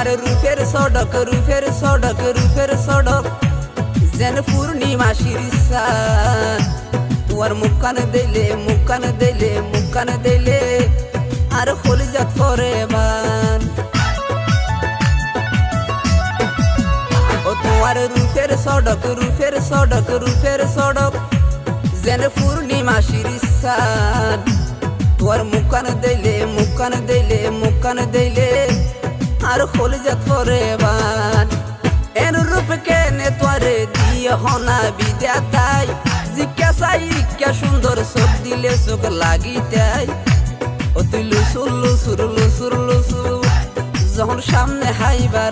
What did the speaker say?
তোমার রূপের সড়ক রূপের সড়ক রূপের সড়ক যেন পূর্ণিমাশির চাঁদ তোমার মুখখান দিলে মুখখান দিলে মুখখান দিলে আর কলিজাত পরে বান ও তোমার রূপের সড়ক রূপের সড়ক রূপের সড়ক যেন পূর্ণিমাশির চাঁদ তোমার মুখখান দিলে মুখখান দিলে মুখখান দিলে আর কলিজাত পরে বান এন রূপ কেনে তোরে দিয়ে হনা বিদ্যাতাই জিজ্ঞাসাই কে সুন্দর চোখ দিলে চোখ লাগিতাই ও তুই লুসুর লুসুর লুসুর লুসুর যখন সামনে হাইবা